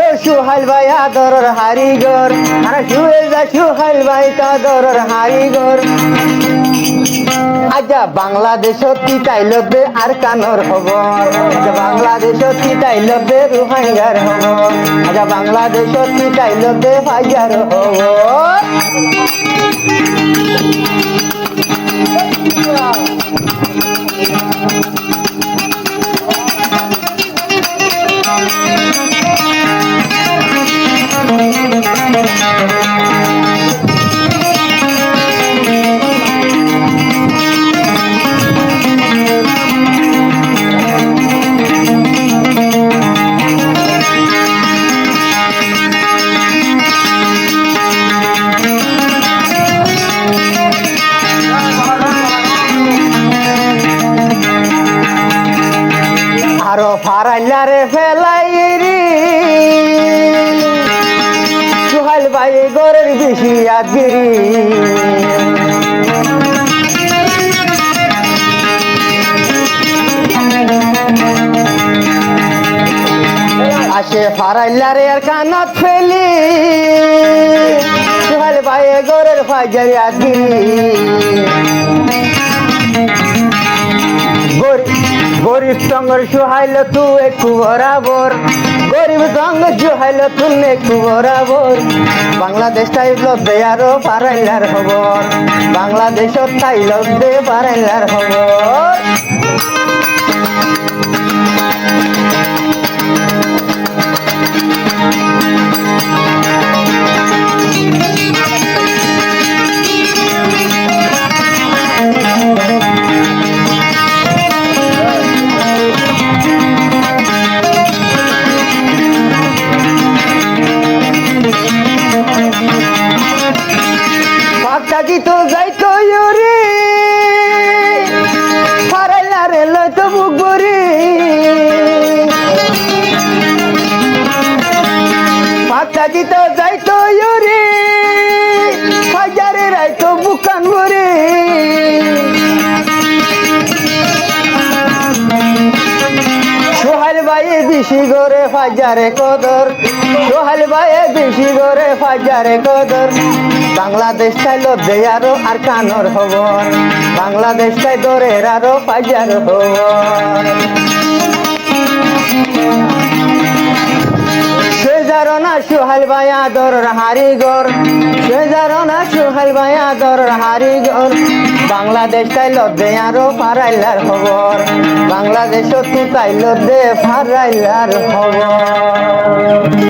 আরো সুহাইল ভাই আদরের হারিগর আর শুয়ে যা সুহাইল ভাই তাদরের হারিগর আজা বাংলাদেশত কি তাইলবে আর কানর খবর আজা বাংলাদেশত কি তাইলবে রুহাইগার খবর আজা বাংলাদেশত কি তাইলবে ফাইজার খবর আরো ফারাইলারে ফেলাইরি সুহাইল ভাই গরের বেশি আদগিরি আসে ফারাইলারে আর কানত ফেলি সুহাইল ভাই গরের ফাইজারি আদগিরি গরিব সঙ্গর সুহাইল তু একটু বরাবর গরিব সঙ্গ সুহাইল তু একটু বরাবর বাংলাদেশ টাইল দে আরো পারাইলার খবর বাংলাদেশত টাইল দে পারাইলার খবর থাকি তো যাইতো ইউরি ফারাইলারে লইতো বুকবরি থাকি তো যাইতো ইউরি হাজারে রাইতো বুকান বরি সোহাইল ভাইয়ে বেশি করে ফাজারে কদর সোহাইল ভাইয়ে বেশি করে ফাজারে কদর বাংলাদেশ চাইল দে আরো আর কানর খবর বাংলাদেশ চাই দরের আরো ফাজার খবর সেজারনা সুহাইল ভাই আদরের হারিগর সেজারনা সুহাইল ভাই আদরের হারিগর বাংলাদেশ চাইল দে আরো ফারাইলার খবর বাংলাদেশত তাইল দে ফারাইলার খবর।